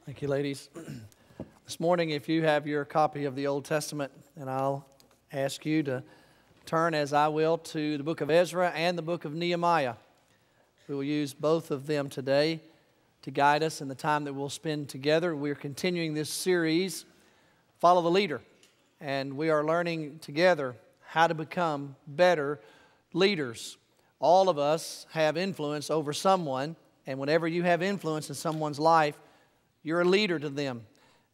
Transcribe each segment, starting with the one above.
Thank you, ladies. This morning, if you have your copy of the Old Testament, and I'll ask you to turn, as I will, to the book of Ezra and the book of Nehemiah. We will use both of them today to guide us in the time that we'll spend together. We're continuing this series, Follow the Leader, and we are learning together how to become better leaders. All of us have influence over someone, and whenever you have influence in someone's life, you're a leader to them.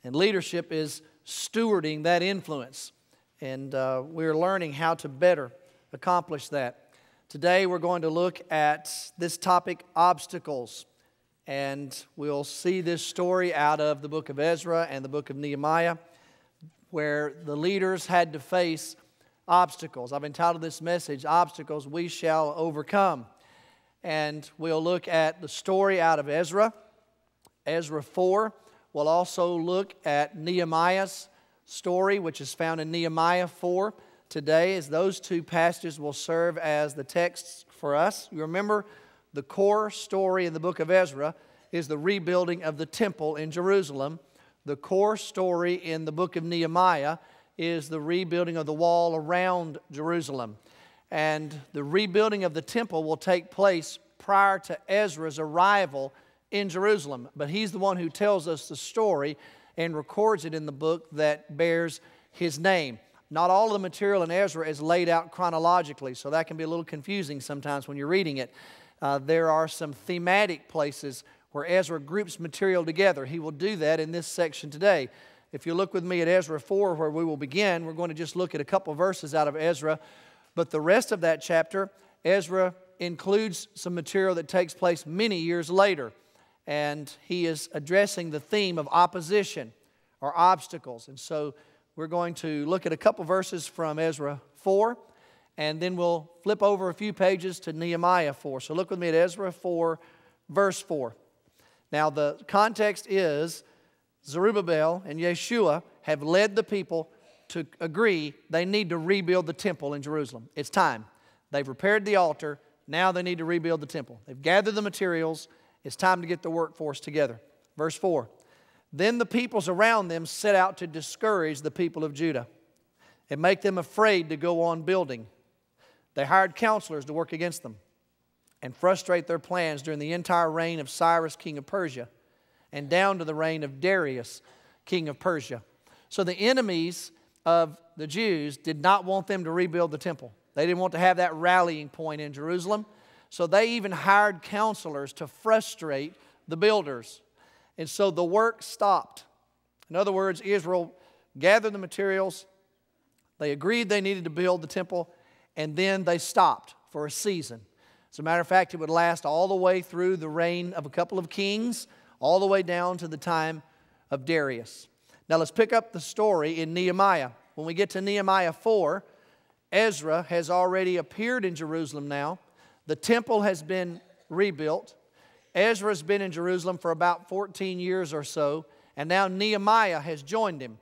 And leadership is stewarding that influence. And we're learning how to better accomplish that. Today we're going to look at this topic, obstacles. And we'll see this story out of the book of Ezra and the book of Nehemiah, where the leaders had to face obstacles. I've entitled this message, Obstacles We Shall Overcome. And we'll look at the story out of Ezra 4. We'll also look at Nehemiah's story, which is found in Nehemiah 4 today, as those two passages will serve as the texts for us. You remember, the core story in the book of Ezra is the rebuilding of the temple in Jerusalem. The core story in the book of Nehemiah is the rebuilding of the wall around Jerusalem. And the rebuilding of the temple will take place prior to Ezra's arrival in Jerusalem. But he's the one who tells us the story and records it in the book that bears his name. Not all of the material in Ezra is laid out chronologically, so that can be a little confusing sometimes when you're reading it. There are some thematic places where Ezra groups material together. He will do that in this section today. If you look with me at Ezra 4, where we will begin, we're going to just look at a couple verses out of Ezra. But the rest of that chapter, Ezra includes some material that takes place many years later. And he is addressing the theme of opposition or obstacles. And so we're going to look at a couple verses from Ezra 4, and then we'll flip over a few pages to Nehemiah 4. So look with me at Ezra 4, verse 4. Now the context is Zerubbabel and Yeshua have led the people to agree they need to rebuild the temple in Jerusalem. It's time. They've repaired the altar. Now they need to rebuild the temple. They've gathered the materials. It's time to get the workforce together. Verse 4. Then the peoples around them set out to discourage the people of Judah and make them afraid to go on building. They hired counselors to work against them and frustrate their plans during the entire reign of Cyrus, king of Persia, and down to the reign of Darius, king of Persia. So the enemies of the Jews did not want them to rebuild the temple. They didn't want to have that rallying point in Jerusalem. So they even hired counselors to frustrate the builders. And so the work stopped. In other words, Israel gathered the materials. They agreed they needed to build the temple. And then they stopped for a season. As a matter of fact, it would last all the way through the reign of a couple of kings, all the way down to the time of Darius. Now let's pick up the story in Nehemiah. When we get to Nehemiah 4, Ezra has already appeared in Jerusalem now. The temple has been rebuilt. Ezra's been in Jerusalem for about 14 years or so, and now Nehemiah has joined him.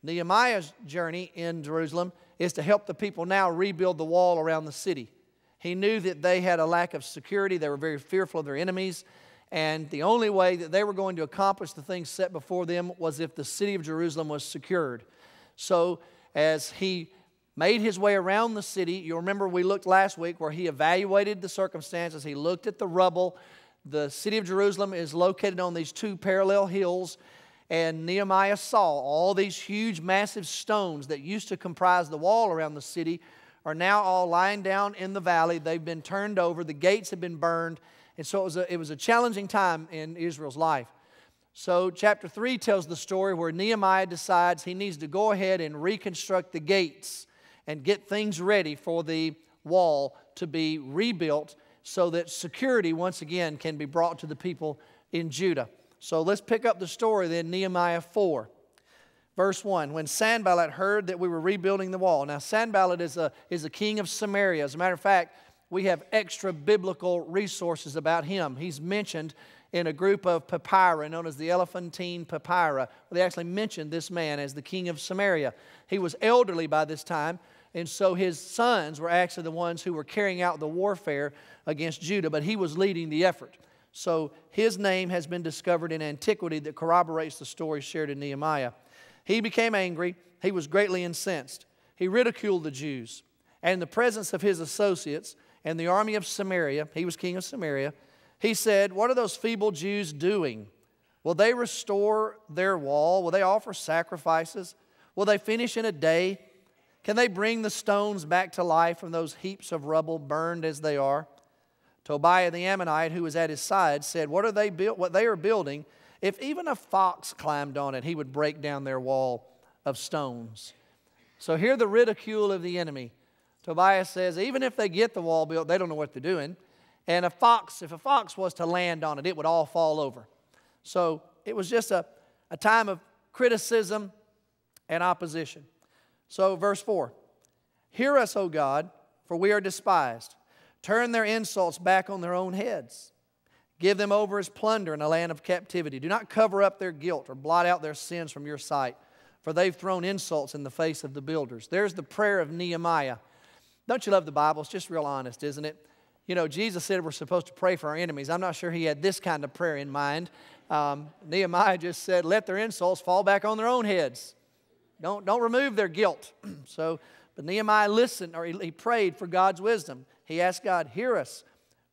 Nehemiah's journey in Jerusalem is to help the people now rebuild the wall around the city. He knew that they had a lack of security. They were very fearful of their enemies, and the only way that they were going to accomplish the things set before them was if the city of Jerusalem was secured. So as he made his way around the city. You'll remember we looked last week where he evaluated the circumstances. He looked at the rubble. The city of Jerusalem is located on these two parallel hills. And Nehemiah saw all these huge, massive stones that used to comprise the wall around the city are now all lying down in the valley. They've been turned over. The gates have been burned. And so it was a challenging time in Israel's life. So chapter 3 tells the story where Nehemiah decides he needs to go ahead and reconstruct the gates and get things ready for the wall to be rebuilt so that security, once again, can be brought to the people in Judah. So let's pick up the story then, Nehemiah 4. Verse 1, when Sanballat heard that we were rebuilding the wall. Now, Sanballat is a king of Samaria. As a matter of fact, we have extra biblical resources about him. He's mentioned in a group of papyri known as the Elephantine Papyri. They actually mentioned this man as the king of Samaria. He was elderly by this time. And so his sons were actually the ones who were carrying out the warfare against Judah, but he was leading the effort. So his name has been discovered in antiquity that corroborates the story shared in Nehemiah. He became angry. He was greatly incensed. He ridiculed the Jews. And in the presence of his associates and the army of Samaria, he was king of Samaria, he said, "What are those feeble Jews doing? Will they restore their wall? Will they offer sacrifices? Will they finish in a day? Can they bring the stones back to life from those heaps of rubble burned as they are?" Tobiah the Ammonite, who was at his side, said, what they are building, if even a fox climbed on it, he would break down their wall of stones. So hear the ridicule of the enemy. Tobiah says, even if they get the wall built, they don't know what they're doing. And if a fox was to land on it, it would all fall over. So it was just a time of criticism and opposition. So verse 4, "Hear us, O God, for we are despised. Turn their insults back on their own heads. Give them over as plunder in a land of captivity. Do not cover up their guilt or blot out their sins from your sight, for they've thrown insults in the face of the builders." There's the prayer of Nehemiah. Don't you love the Bible? It's just real honest, isn't it? You know, Jesus said we're supposed to pray for our enemies. I'm not sure he had this kind of prayer in mind. Nehemiah just said, let their insults fall back on their own heads. Don't remove their guilt. But Nehemiah listened, or he prayed for God's wisdom. He asked God, hear us.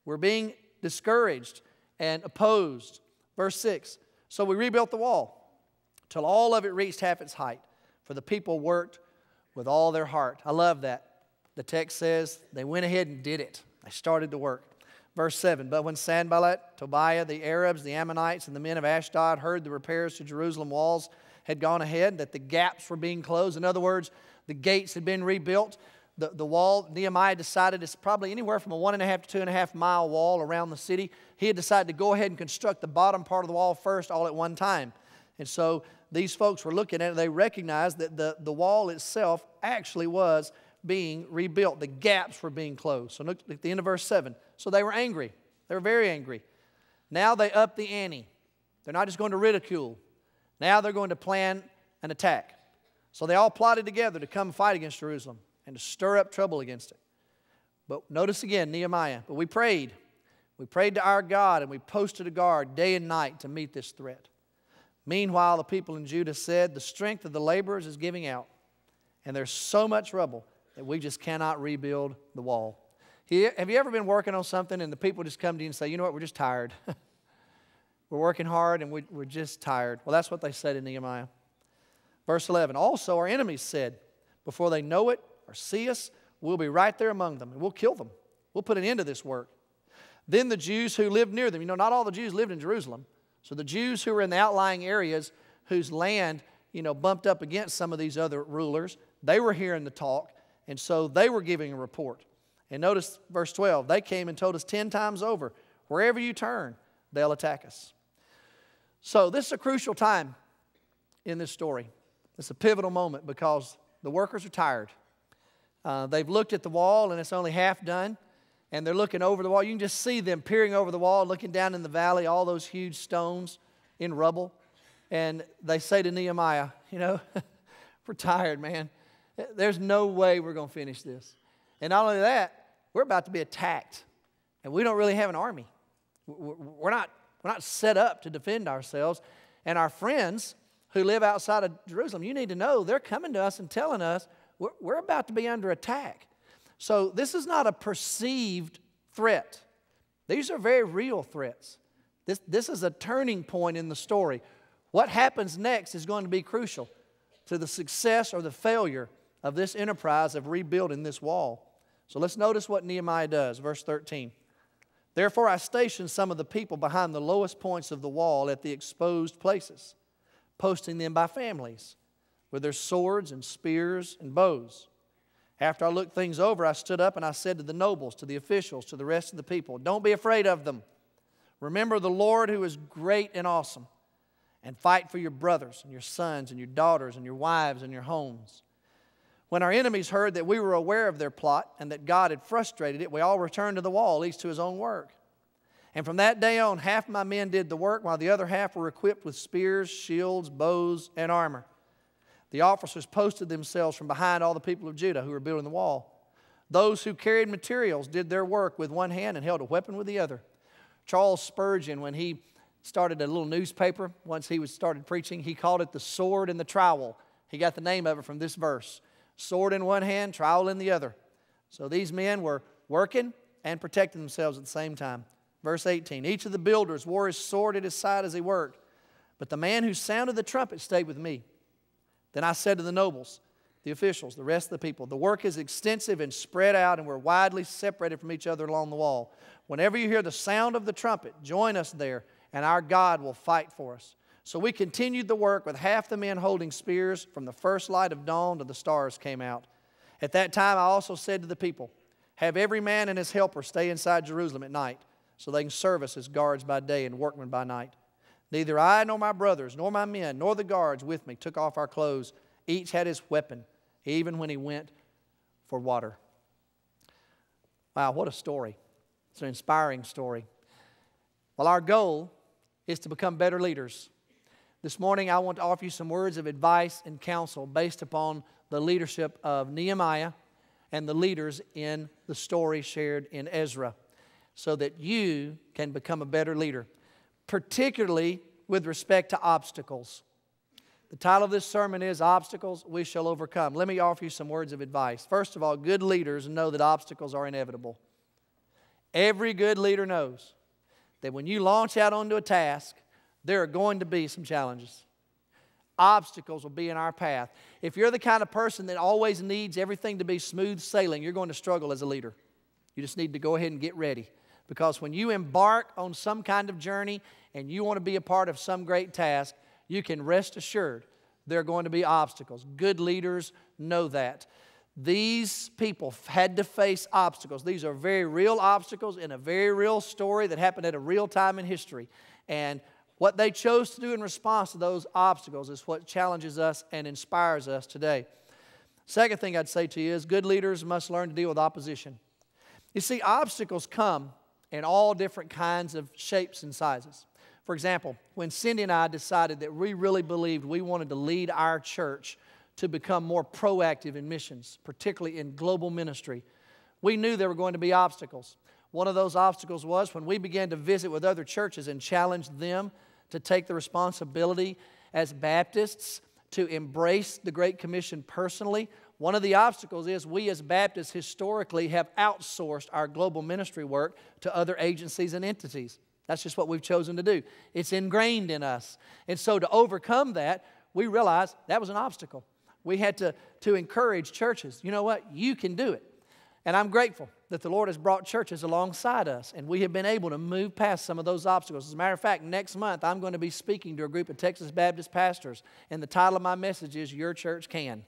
We're being discouraged and opposed. Verse 6, "So we rebuilt the wall till all of it reached half its height, for the people worked with all their heart." I love that. The text says they went ahead and did it. They started to work. Verse 7, "But when Sanballat, Tobiah, the Arabs, the Ammonites, and the men of Ashdod heard the repairs to Jerusalem walls had gone ahead, that the gaps were being closed," in other words, the gates had been rebuilt, the wall, Nehemiah decided it's probably anywhere from a 1.5 to 2.5 mile wall around the city. He had decided to go ahead and construct the bottom part of the wall first all at one time. And so these folks were looking at it. They recognized that the wall itself actually was being rebuilt. The gaps were being closed. So look at the end of verse 7. "So they were angry." They were very angry. Now they upped the ante. They're not just going to ridicule. Now they're going to plan an attack. So they all plotted together to come fight against Jerusalem and to stir up trouble against it. But notice again, Nehemiah, "But we prayed. We prayed to our God, and we posted a guard day and night to meet this threat. Meanwhile, the people in Judah said, the strength of the laborers is giving out, and there's so much rubble that we just cannot rebuild the wall." Have you ever been working on something and the people just come to you and say, you know what, we're just tired. We're working hard and we're just tired. Well, that's what they said in Nehemiah. Verse 11, "Also our enemies said, before they know it or see us, we'll be right there among them and we'll kill them. We'll put an end to this work. Then the Jews who lived near them," you know, not all the Jews lived in Jerusalem. So the Jews who were in the outlying areas whose land, you know, bumped up against some of these other rulers, they were hearing the talk, and so they were giving a report. And notice verse 12, "They came and told us 10 times over, wherever you turn, they'll attack us." So this is a crucial time in this story. It's a pivotal moment because the workers are tired. They've looked at the wall and it's only half done, and they're looking over the wall. You can just see them peering over the wall, looking down in the valley, all those huge stones in rubble. And they say to Nehemiah, you know, we're tired, man. There's no way we're going to finish this. And not only that, we're about to be attacked, and we don't really have an army. We're not set up to defend ourselves. And our friends who live outside of Jerusalem, you need to know they're coming to us and telling us we're about to be under attack. So this is not a perceived threat. These are very real threats. This is a turning point in the story. What happens next is going to be crucial to the success or the failure of this enterprise of rebuilding this wall. So let's notice what Nehemiah does. Verse 13. "Therefore I stationed some of the people behind the lowest points of the wall at the exposed places, posting them by families, with their swords and spears and bows. After I looked things over, I stood up and I said to the nobles, to the officials, to the rest of the people, don't be afraid of them. Remember the Lord who is great and awesome, and fight for your brothers and your sons and your daughters and your wives and your homes. When our enemies heard that we were aware of their plot and that God had frustrated it, we all returned to the wall, each to his own work. And from that day on, half my men did the work, while the other half were equipped with spears, shields, bows, and armor. The officers posted themselves from behind all the people of Judah who were building the wall. Those who carried materials did their work with one hand and held a weapon with the other. Charles Spurgeon, when he started a little newspaper, once he started preaching, he called it the sword and the trowel. He got the name of it from this verse. Sword in one hand, trowel in the other. So these men were working and protecting themselves at the same time. Verse 18, each of the builders wore his sword at his side as he worked. But the man who sounded the trumpet stayed with me. Then I said to the nobles, the officials, the rest of the people, the work is extensive and spread out, and we're widely separated from each other along the wall. Whenever you hear the sound of the trumpet, join us there, and our God will fight for us. So we continued the work with half the men holding spears from the first light of dawn till the stars came out. At that time I also said to the people, have every man and his helper stay inside Jerusalem at night, so they can serve us as guards by day and workmen by night. Neither I nor my brothers, nor my men, nor the guards with me took off our clothes. Each had his weapon, even when he went for water. Wow, what a story. It's an inspiring story. Well, our goal is to become better leaders. This morning I want to offer you some words of advice and counsel based upon the leadership of Nehemiah and the leaders in the story shared in Ezra, so that you can become a better leader, particularly with respect to obstacles. The title of this sermon is Obstacles We Shall Overcome. Let me offer you some words of advice. First of all, good leaders know that obstacles are inevitable. Every good leader knows that when you launch out onto a task, there are going to be some challenges. Obstacles will be in our path. If you're the kind of person that always needs everything to be smooth sailing, you're going to struggle as a leader. You just need to go ahead and get ready. Because when you embark on some kind of journey and you want to be a part of some great task, you can rest assured there are going to be obstacles. Good leaders know that. These people had to face obstacles. These are very real obstacles in a very real story that happened at a real time in history. And what they chose to do in response to those obstacles is what challenges us and inspires us today. Second thing I'd say to you is good leaders must learn to deal with opposition. You see, obstacles come in all different kinds of shapes and sizes. For example, when Cindy and I decided that we really believed we wanted to lead our church to become more proactive in missions, particularly in global ministry, we knew there were going to be obstacles. One of those obstacles was when we began to visit with other churches and challenge them to take the responsibility as Baptists to embrace the Great Commission personally. One of the obstacles is we as Baptists historically have outsourced our global ministry work to other agencies and entities. That's just what we've chosen to do. It's ingrained in us. And so to overcome that, we realized that was an obstacle. We had to encourage churches. You know what? You can do it. And I'm grateful that the Lord has brought churches alongside us, and we have been able to move past some of those obstacles. As a matter of fact, next month I'm going to be speaking to a group of Texas Baptist pastors, and the title of my message is Your Church Can,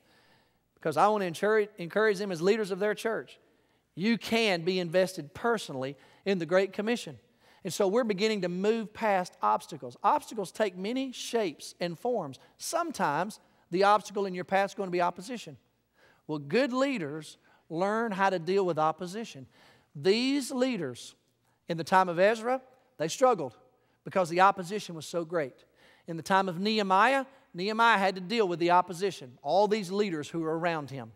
because I want to encourage them as leaders of their church. You can be invested personally in the Great Commission. And so we're beginning to move past obstacles. Obstacles take many shapes and forms. Sometimes the obstacle in your path is going to be opposition. Well, good leaders learn how to deal with opposition. These leaders, in the time of Ezra, they struggled because the opposition was so great. In the time of Nehemiah, Nehemiah had to deal with the opposition, all these leaders who were around him.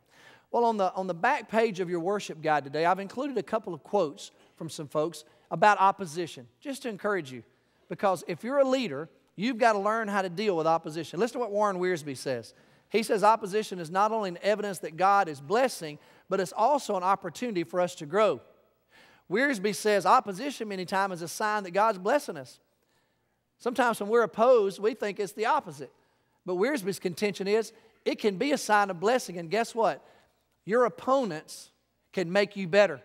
Well, on the back page of your worship guide today, I've included a couple of quotes from some folks about opposition, just to encourage you. Because if you're a leader, you've got to learn how to deal with opposition. Listen to what Warren Wiersbe says. He says opposition is not only an evidence that God is blessing, but it's also an opportunity for us to grow. Wiersbe says opposition many times is a sign that God's blessing us. Sometimes when we're opposed, we think it's the opposite. But Wiersbe's contention is it can be a sign of blessing. And guess what? Your opponents can make you better.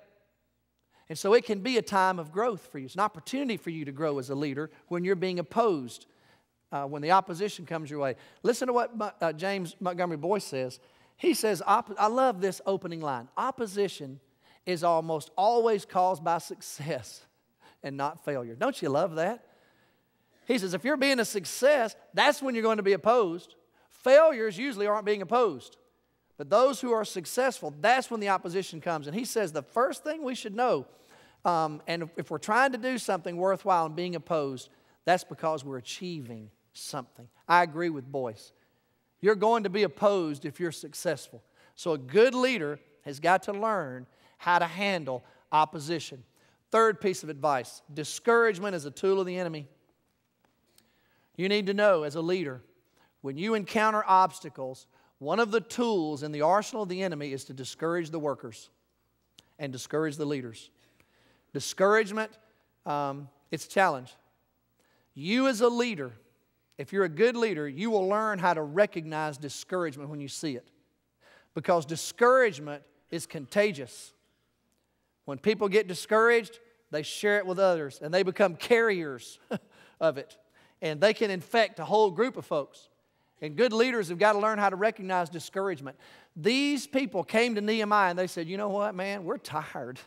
And so it can be a time of growth for you. It's an opportunity for you to grow as a leader when you're being opposed, when the opposition comes your way. Listen to what James Montgomery Boyce says. He says, I love this opening line. Opposition is almost always caused by success and not failure. Don't you love that? He says, if you're being a success, that's when you're going to be opposed. Failures usually aren't being opposed. But those who are successful, that's when the opposition comes. And he says the first thing we should know, and if we're trying to do something worthwhile and being opposed, that's because we're achieving something. I agree with Boyce. You're going to be opposed if you're successful. So a good leader has got to learn how to handle opposition. Third piece of advice, discouragement is a tool of the enemy. You need to know as a leader, when you encounter obstacles, one of the tools in the arsenal of the enemy is to discourage the workers and discourage the leaders. Discouragement, it's a challenge. You as a leader, if you're a good leader, you will learn how to recognize discouragement when you see it. Because discouragement is contagious. When people get discouraged, they share it with others and they become carriers of it. And they can infect a whole group of folks. And good leaders have got to learn how to recognize discouragement. These people came to Nehemiah and they said, you know what, man, we're tired.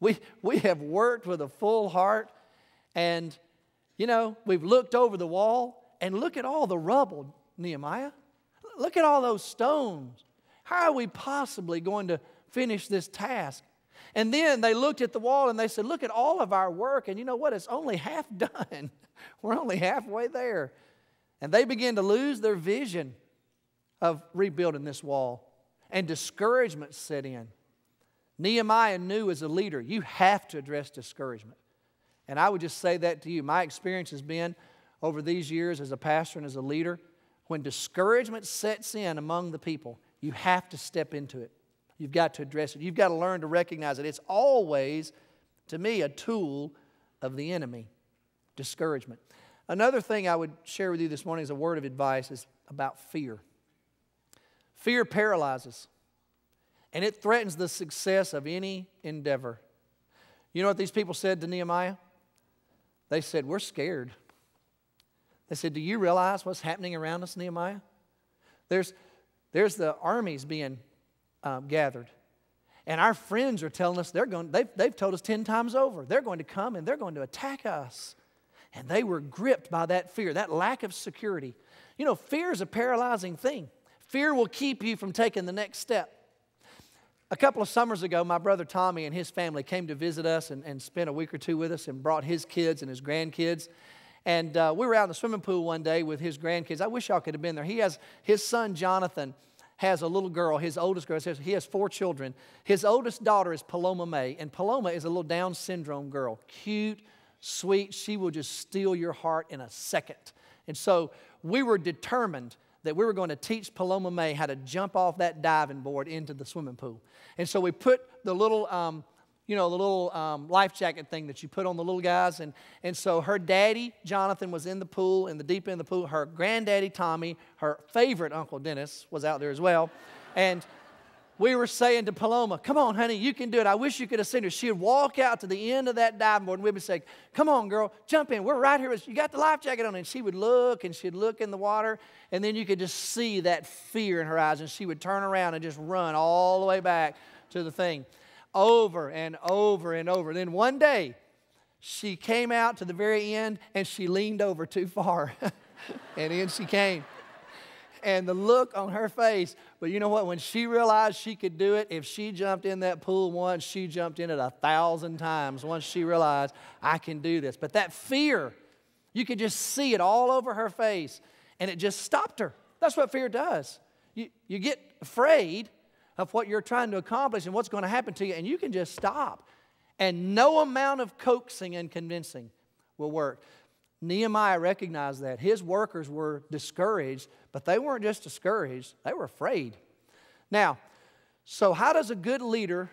we have worked with a full heart. And, you know, we've looked over the wall and look at all the rubble, Nehemiah. Look at all those stones. How are we possibly going to finish this task? And then they looked at the wall and they said, look at all of our work. And you know what? It's only half done. We're only halfway there. And they began to lose their vision of rebuilding this wall. And discouragement set in. Nehemiah knew as a leader, you have to address discouragement. And I would just say that to you. My experience has been over these years as a pastor and as a leader, when discouragement sets in among the people, you have to step into it. You've got to address it. You've got to learn to recognize it. It's always, to me, a tool of the enemy. Discouragement. Another thing I would share with you this morning as a word of advice is about fear. Fear paralyzes, and it threatens the success of any endeavor. You know what these people said to Nehemiah? They said, we're scared. They said, do you realize what's happening around us, Nehemiah? There's the armies being gathered. And our friends are telling us they've told us 10 times over, they're going to come and they're going to attack us. And they were gripped by that fear, that lack of security. You know, fear is a paralyzing thing. Fear will keep you from taking the next step. A couple of summers ago, my brother Tommy and his family came to visit us and spent a week or two with us and brought his kids and his grandkids. And we were out in the swimming pool one day with his grandkids. I wish y'all could have been there. His son Jonathan has a little girl, his oldest girl. He has 4 children. His oldest daughter is Paloma May, and Paloma is a little Down syndrome girl. Cute, sweet. She will just steal your heart in a second. And so we were determined that we were going to teach Paloma May how to jump off that diving board into the swimming pool. And so we put the little, life jacket thing that you put on the little guys. And so her daddy, Jonathan, was in the pool, in the deep end of the pool. Her granddaddy, Tommy, her favorite Uncle Dennis, was out there as well. And we were saying to Paloma, come on, honey, you can do it. I wish you could have seen her. She would walk out to the end of that diving board, and we would say, come on, girl, jump in. We're right here. You got the life jacket on. And she would look, and she'd look in the water, and then you could just see that fear in her eyes, and she would turn around and just run all the way back to the thing. Over and over and over. Then one day, she came out to the very end, and she leaned over too far. And in she came. And the look on her face, but you know what? When she realized she could do it, if she jumped in that pool once, she jumped in it 1,000 times once she realized, I can do this. But that fear, you could just see it all over her face, and it just stopped her. That's what fear does. You get afraid of what you're trying to accomplish and what's going to happen to you, and you can just stop. And no amount of coaxing and convincing will work. Nehemiah recognized that. His workers were discouraged, but they weren't just discouraged, they were afraid. Now, so how does a good leader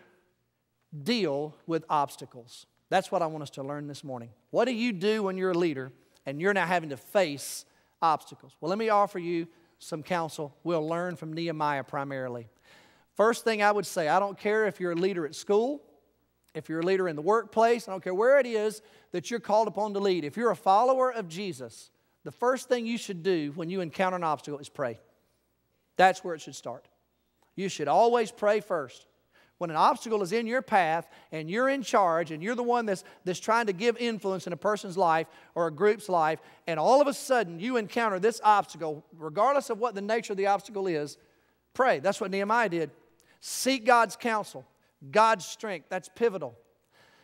deal with obstacles? That's what I want us to learn this morning. What do you do when you're a leader and you're now having to face obstacles? Well, let me offer you some counsel. We'll learn from Nehemiah primarily. First thing I would say, I don't care if you're a leader at school, if you're a leader in the workplace, I don't care where it is that you're called upon to lead. If you're a follower of Jesus, the first thing you should do when you encounter an obstacle is pray. That's where it should start. You should always pray first. When an obstacle is in your path and you're in charge and you're the one that's trying to give influence in a person's life or a group's life, and all of a sudden you encounter this obstacle, regardless of what the nature of the obstacle is, pray. That's what Nehemiah did. Seek God's counsel. God's strength, that's pivotal.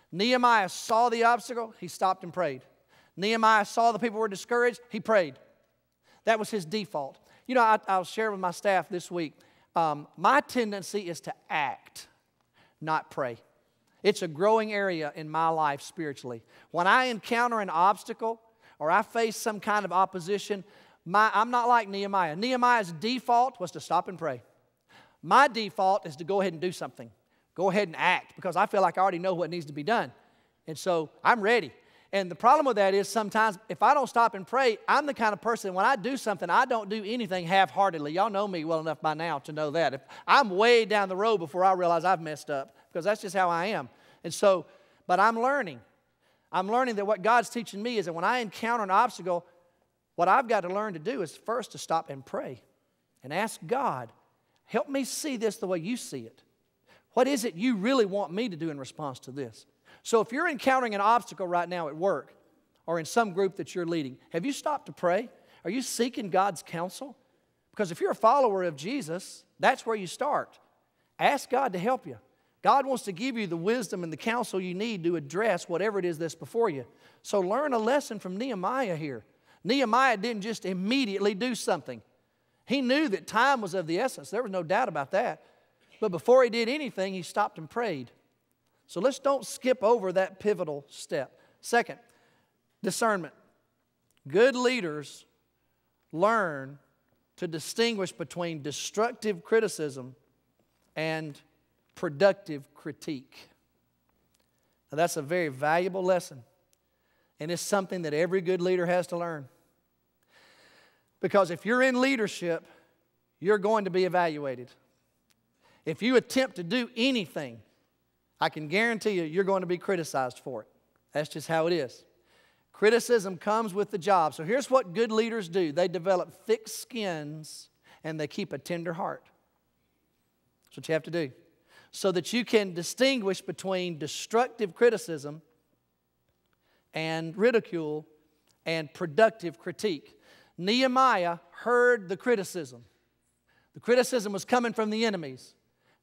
Nehemiah saw the obstacle, he stopped and prayed. Nehemiah saw the people were discouraged, he prayed. That was his default. You know, I was sharing with my staff this week, my tendency is to act, not pray. It's a growing area in my life spiritually. When I encounter an obstacle or I face some kind of opposition, I'm not like Nehemiah. Nehemiah's default was to stop and pray. My default is to go ahead and do something. Go ahead and act, because I feel like I already know what needs to be done. And so I'm ready. And the problem with that is sometimes if I don't stop and pray, I'm the kind of person, when I do something, I don't do anything half-heartedly. Y'all know me well enough by now to know that. If I'm way down the road before I realize I've messed up, because that's just how I am. And so, but I'm learning. I'm learning that what God's teaching me is that when I encounter an obstacle, what I've got to learn to do is first to stop and pray and ask God, help me see this the way you see it. What is it you really want me to do in response to this? So if you're encountering an obstacle right now at work or in some group that you're leading, have you stopped to pray? Are you seeking God's counsel? Because if you're a follower of Jesus, that's where you start. Ask God to help you. God wants to give you the wisdom and the counsel you need to address whatever it is that's before you. So learn a lesson from Nehemiah here. Nehemiah didn't just immediately do something. He knew that time was of the essence. There was no doubt about that. But before he did anything, he stopped and prayed. So let's don't skip over that pivotal step. Second, discernment. Good leaders learn to distinguish between destructive criticism and productive critique. Now, that's a very valuable lesson, and it's something that every good leader has to learn. Because if you're in leadership, you're going to be evaluated. If you attempt to do anything, I can guarantee you, you're going to be criticized for it. That's just how it is. Criticism comes with the job. So here's what good leaders do. They develop thick skins and they keep a tender heart. That's what you have to do. So that you can distinguish between destructive criticism and ridicule and productive critique. Nehemiah heard the criticism. The criticism was coming from the enemies.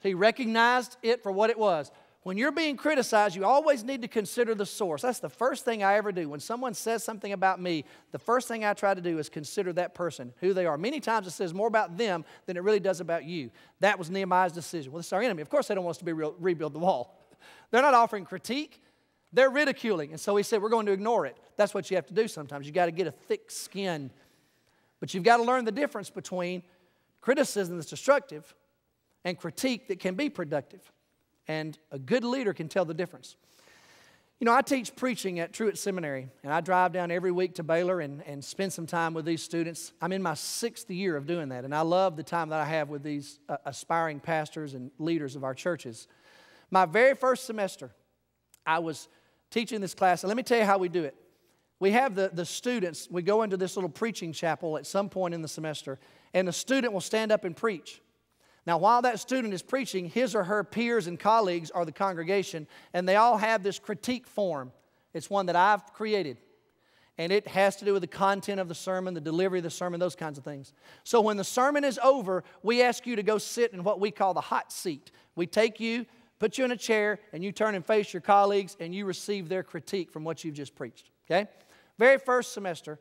He recognized it for what it was. When you're being criticized, you always need to consider the source. That's the first thing I ever do. When someone says something about me, the first thing I try to do is consider that person, who they are. Many times it says more about them than it really does about you. That was Nehemiah's decision. Well, it's our enemy. Of course they don't want us to rebuild the wall. They're not offering critique. They're ridiculing. And so he said, we're going to ignore it. That's what you have to do sometimes. You've got to get a thick skin. But you've got to learn the difference between criticism that's destructive and critique that can be productive. And a good leader can tell the difference. You know, I teach preaching at Truett Seminary, and I drive down every week to Baylor and spend some time with these students. I'm in my 6th year of doing that, and I love the time that I have with these aspiring pastors and leaders of our churches. My very first semester, I was teaching this class, and let me tell you how we do it. We have the students, we go into this little preaching chapel at some point in the semester, and the student will stand up and preach. Now, while that student is preaching, his or her peers and colleagues are the congregation, and they all have this critique form. It's one that I've created, and it has to do with the content of the sermon, the delivery of the sermon, those kinds of things. So when the sermon is over, we ask you to go sit in what we call the hot seat. We take you, put you in a chair, and you turn and face your colleagues, and you receive their critique from what you've just preached, okay? Very first semester,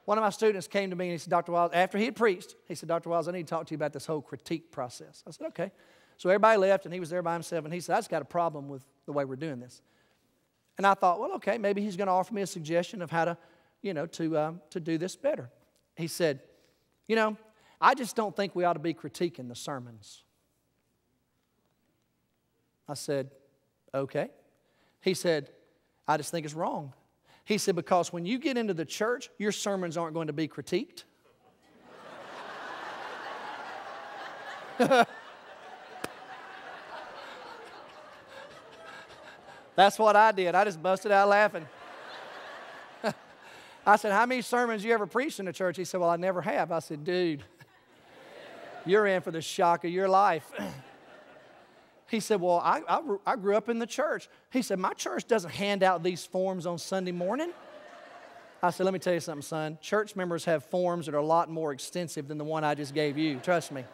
one of my students came to me and he said, Dr. Wiles, after he had preached, he said, Dr. Wiles, I need to talk to you about this whole critique process. I said, okay. So everybody left and he was there by himself and he said, I just got a problem with the way we're doing this. And I thought, well, okay, maybe he's going to offer me a suggestion of how to, to do this better. He said, I just don't think we ought to be critiquing the sermons. I said, okay. He said, I just think it's wrong. He said, because when you get into the church, your sermons aren't going to be critiqued. That's what I did. I just busted out laughing. I said, how many sermons you ever preached in the church? He said, well, I never have. I said, dude, you're in for the shock of your life. He said, well, I grew up in the church. He said, my church doesn't hand out these forms on Sunday morning. I said, let me tell you something, son. Church members have forms that are a lot more extensive than the one I just gave you. Trust me.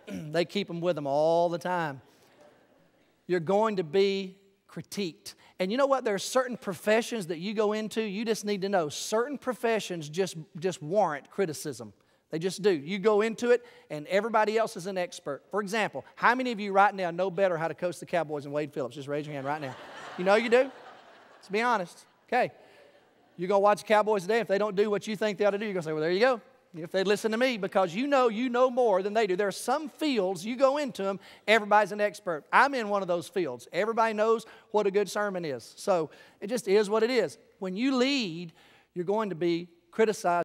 They keep them with them all the time. You're going to be critiqued. And you know what? There are certain professions that you go into, you just need to know. Certain professions just warrant criticism. They just do. You go into it, and everybody else is an expert. For example, how many of you right now know better how to coach the Cowboys than Wade Phillips? Just raise your hand right now. You know you do? Let's be honest. Okay. You're going to watch the Cowboys today. If they don't do what you think they ought to do, you're going to say, well, there you go. If they listen to me, because you know more than they do. There are some fields, you go into them, everybody's an expert. I'm in one of those fields. Everybody knows what a good sermon is. So it just is what it is. When you lead, you're going to be criticized.